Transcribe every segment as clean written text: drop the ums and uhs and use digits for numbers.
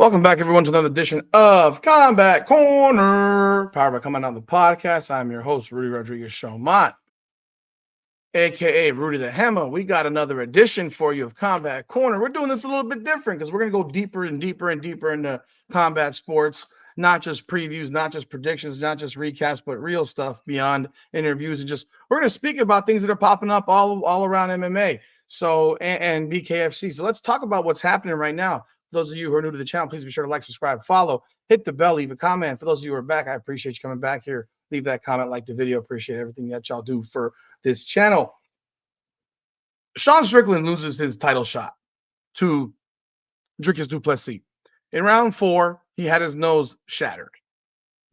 Welcome back, everyone, to another edition of Combat Corner, powered by Coming Out the Podcast. I'm your host, Rudy Rodriguez Showmont, aka Rudy the Hammer. We got another edition for you of Combat Corner. We're doing this a little bit different because we're going to go deeper and deeper and deeper into combat sports, not just previews, not just predictions, not just recaps, but real stuff beyond interviews. And just we're going to speak about things that are popping up all around MMA. So and BKFC. So let's talk about what's happening right now. For those of you who are new to the channel, please be sure to like, subscribe, follow, hit the bell, leave a comment. For those of you who are back, I appreciate you coming back here. Leave that comment, like the video. Appreciate everything that y'all do for this channel. Sean Strickland loses his title shot to Dricus du Plessis. In round 4, he had his nose shattered,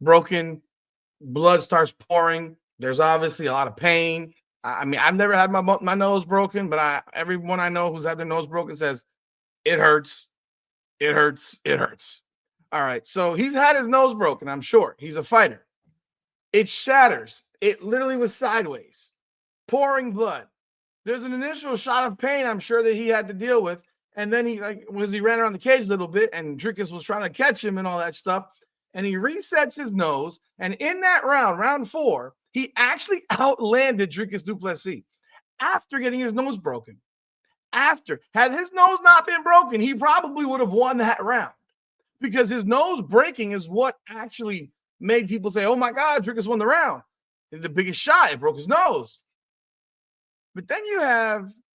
broken, blood starts pouring. There's obviously a lot of pain. I mean, I've never had my nose broken, but everyone I know who's had their nose broken says it hurts. It hurts. It hurts. All right. So he's had his nose broken, I'm sure. He's a fighter. It shatters. It literally was sideways, pouring blood. There's an initial shot of pain, I'm sure, that he had to deal with. And then he ran around the cage a little bit, and Dricus was trying to catch him and all that stuff. And he resets his nose. And in that round 4, he actually outlanded Dricus du Plessis after getting his nose broken. Had his nose not been broken, he probably would have won that round, because his nose breaking is what actually made people say, oh my God, Dricus won the round. The biggest shot, it broke his nose. But then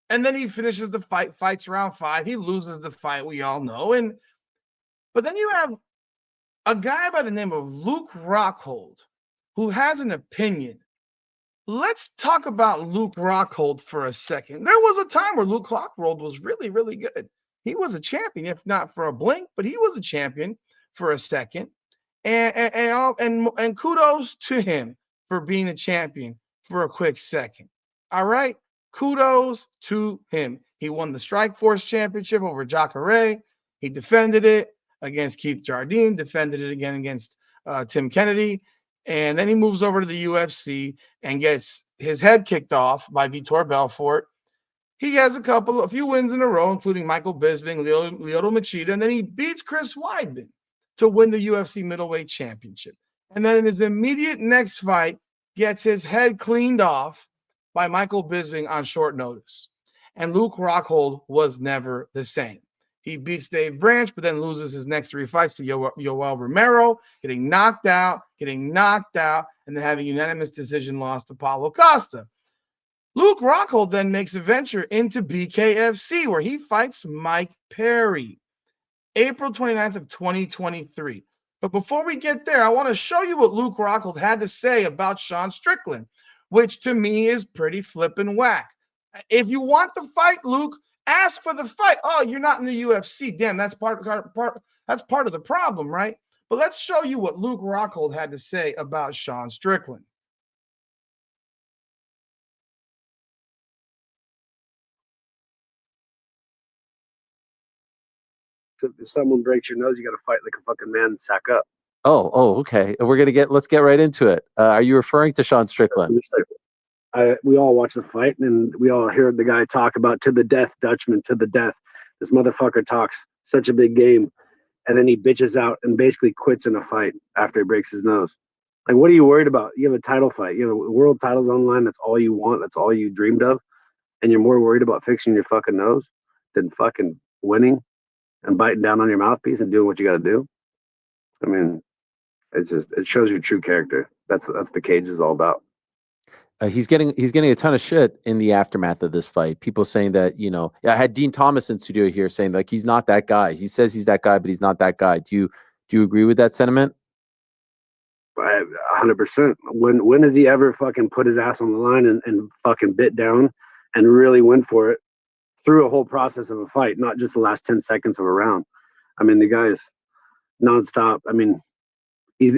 and then he finishes the fight, fights round 5. He loses the fight, we all know. But then you have a guy by the name of Luke Rockhold who has an opinion. Let's talk about Luke Rockhold for a second. There was a time where Luke Rockhold was really, really good. He was a champion, if not for a blink, but he was a champion for a second. And kudos to him for being a champion for a quick second. All right. Kudos to him. He won the Strikeforce Championship over Jacare. He defended it against Keith Jardine, defended it again against Tim Kennedy. And then he moves over to the UFC and gets his head kicked off by Vitor Belfort. He has a few wins in a row, including Michael Bisping, Lyoto Machida, and then he beats Chris Weidman to win the UFC middleweight championship. And then in his immediate next fight, gets his head cleaned off by Michael Bisping on short notice. And Luke Rockhold was never the same. He beats Dave Branch, but then loses his next 3 fights to Yoel Romero, getting knocked out, and then having a unanimous decision loss to Paulo Costa. Luke Rockhold then makes a venture into BKFC, where he fights Mike Perry, April 29th of 2023. But before we get there, I want to show you what Luke Rockhold had to say about Sean Strickland, which to me is pretty flippin' whack. If you want the fight, Luke, ask for the fight. Oh, you're not in the UFC. Damn, that's part of the problem, right? But let's show you what Luke Rockhold had to say about Sean Strickland. If someone breaks your nose, you got to fight like a fucking man and sack up. Oh, okay. Let's get right into it. Are you referring to Sean Strickland? We all watch the fight, and we all heard the guy talk about to the death, Dutchman, to the death. This motherfucker talks such a big game, and then he bitches out and basically quits in a fight after he breaks his nose. Like, what are you worried about? You have a title fight. You have world titles on the line. That's all you want. That's all you dreamed of. And you're more worried about fixing your fucking nose than fucking winning and biting down on your mouthpiece and doing what you got to do. I mean, it shows your true character. That's the cage is all about. He's getting a ton of shit in the aftermath of this fight. People saying that, I had Dean Thomas in studio here saying like he's not that guy. He says he's that guy, but he's not that guy. Do you agree with that sentiment? 100%. When has he ever fucking put his ass on the line and fucking bit down and really went for it through a whole process of a fight, not just the last 10 seconds of a round? I mean, the guy is nonstop. I mean, he's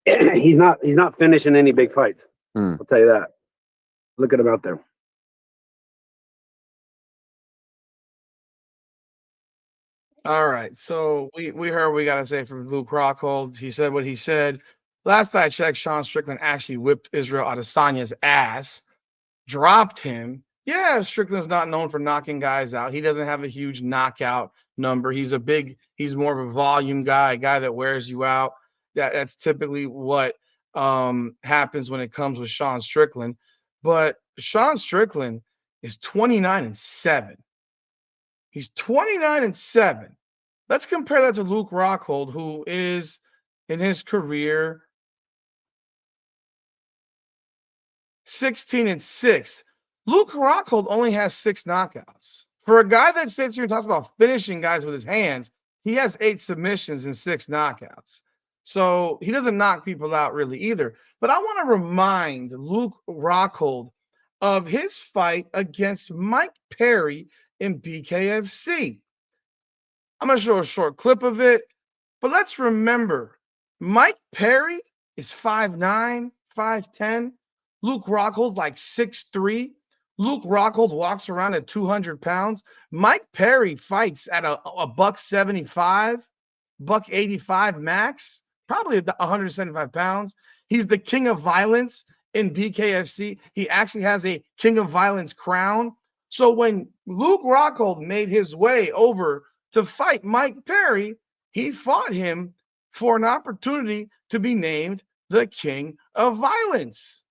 not finishing any big fights. I'll tell you that. Look at him out there. All right. So we heard what we got to say from Luke Rockhold. He said what he said. Last I checked, Sean Strickland actually whipped Israel Adesanya's ass, dropped him. Yeah, Strickland's not known for knocking guys out. He doesn't have a huge knockout number. He's more of a volume guy, a guy that wears you out. That's typically what happens when it comes with Sean Strickland. But Sean Strickland is 29-7. He's 29-7. Let's compare that to Luke Rockhold, who is in his career 16-6. Luke Rockhold only has 6 knockouts. For a guy that sits here and talks about finishing guys with his hands, he has 8 submissions and 6 knockouts. So he doesn't knock people out really either. But I want to remind Luke Rockhold of his fight against Mike Perry in BKFC. I'm going to show a short clip of it. But let's remember, Mike Perry is 5'9", 5'10". Luke Rockhold's like 6'3". Luke Rockhold walks around at 200 pounds. Mike Perry fights at a $175, $185 max, probably 175 pounds. He's the king of violence in BKFC. He actually has a king of violence crown. So when Luke Rockhold made his way over to fight Mike Perry, he fought him for an opportunity to be named the king of violence.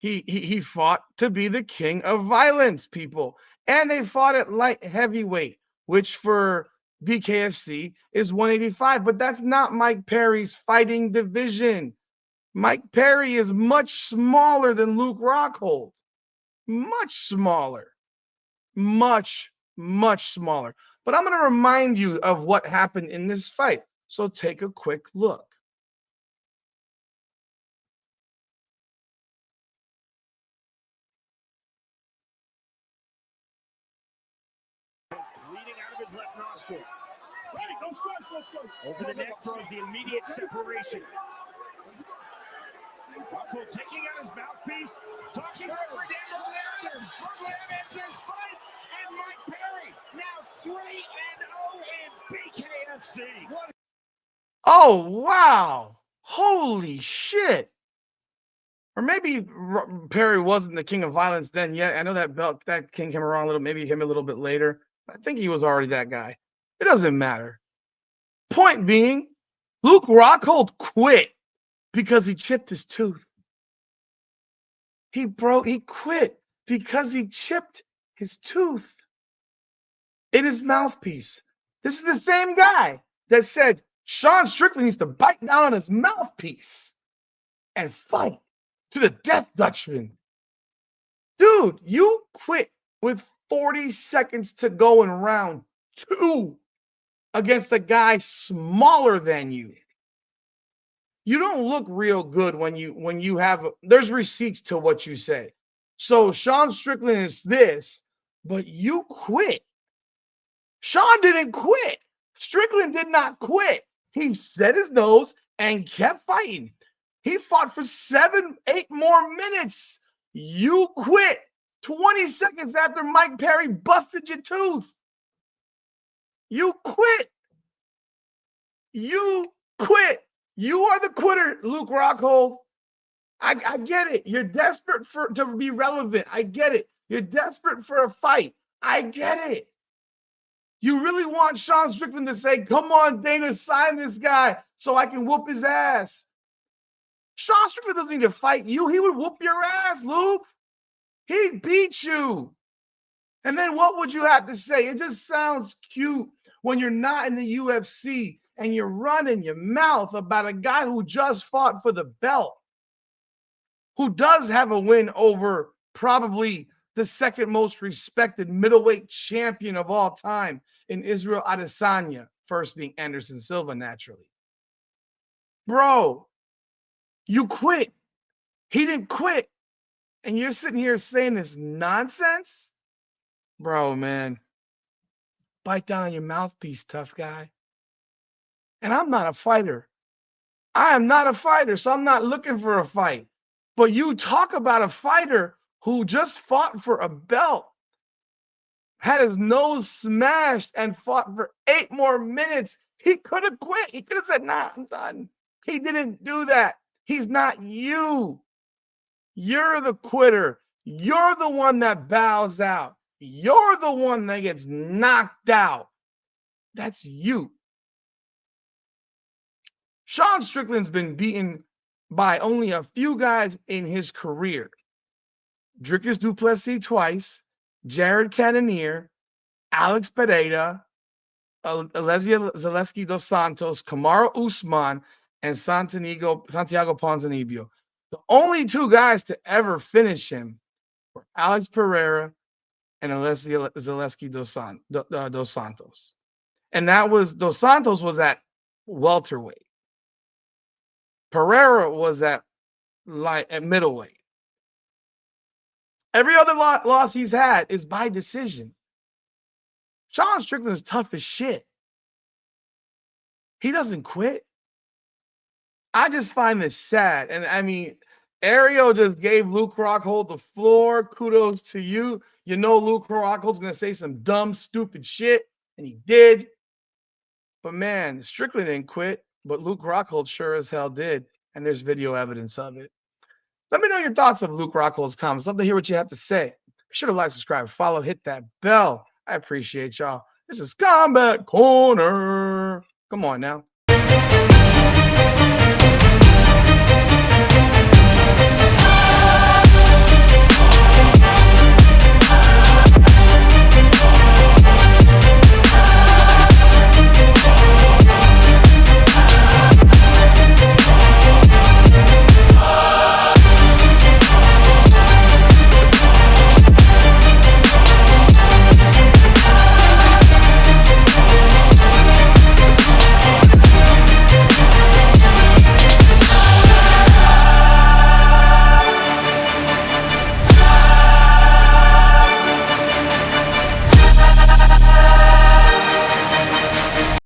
He fought to be the king of violence, people. And they fought at light heavyweight, which for BKFC is 185. But that's not Mike Perry's fighting division. Mike Perry is much smaller than Luke Rockhold. Much smaller. Much, much smaller. But I'm going to remind you of what happened in this fight. So take a quick look. Bleeding out of his left nostril. Right, no strikes, no strikes. Over the neck throws the immediate separation. Rockhold taking out his mouthpiece, talking over Daniel Leonard. Brooklyn enters fight, and Mike Perry now 3-0 in BKFC. Oh, wow. Holy shit. Or maybe Perry wasn't the king of violence then yet. I know that king came around a little, maybe him a little bit later. I think he was already that guy. It doesn't matter. Point being, Luke Rockhold quit because he chipped his tooth. He quit because he chipped his tooth in his mouthpiece. This is the same guy that said Sean Strickland needs to bite down on his mouthpiece and fight to the death, Dutchman. Dude, you quit with 40 seconds to go in round 2 against a guy smaller than you. You don't look real good when you have there's receipts to what you say. So Sean Strickland is this, but you quit. Sean didn't quit. Strickland did not quit. He set his nose and kept fighting. He fought for 7-8 more minutes. You quit 20 seconds after Mike Perry busted your tooth. You quit. You quit. You are the quitter, Luke Rockhold. I get it. You're desperate to be relevant. I get it. You're desperate for a fight. I get it. You really want Sean Strickland to say, come on, Dana, sign this guy so I can whoop his ass. Sean Strickland doesn't need to fight you. He would whoop your ass, Luke. He'd beat you. And then what would you have to say? It just sounds cute when you're not in the UFC and you're running your mouth about a guy who just fought for the belt, who does have a win over probably the second most respected middleweight champion of all time in Israel Adesanya, first being Anderson Silva, naturally. Bro, you quit. He didn't quit. And you're sitting here saying this nonsense? Bro, man, bite down on your mouthpiece, tough guy. And I'm not a fighter. I am not a fighter, so I'm not looking for a fight. But you talk about a fighter who just fought for a belt, had his nose smashed, and fought for 8 more minutes. He could have quit. He could have said, nah, I'm done. He didn't do that. He's not you. You're the quitter. You're the one that bows out. You're the one that gets knocked out. That's you. Sean Strickland's been beaten by only a few guys in his career. Dricus du Plessis twice, Jared Cannonier, Alex Pereira, Alessia Zaleski dos Santos, Kamaru Usman, and Santiago Ponzinibbio. The only two guys to ever finish him were Alex Pereira and Alessia Zaleski dos Santos. And that was, dos Santos was at welterweight. Pereira was at middleweight. Every other loss he's had is by decision. Sean Strickland is tough as shit. He doesn't quit. I just find this sad. And I mean, Ariel just gave Luke Rockhold the floor. Kudos to you. You know Luke Rockhold's going to say some dumb, stupid shit, and he did. But man, Strickland didn't quit, but Luke Rockhold sure as hell did, and there's video evidence of it. Let me know your thoughts of Luke Rockhold's comments. Love to hear what you have to say. Be sure to like, subscribe, follow, hit that bell. I appreciate y'all. This is Combat Corner. Come on now.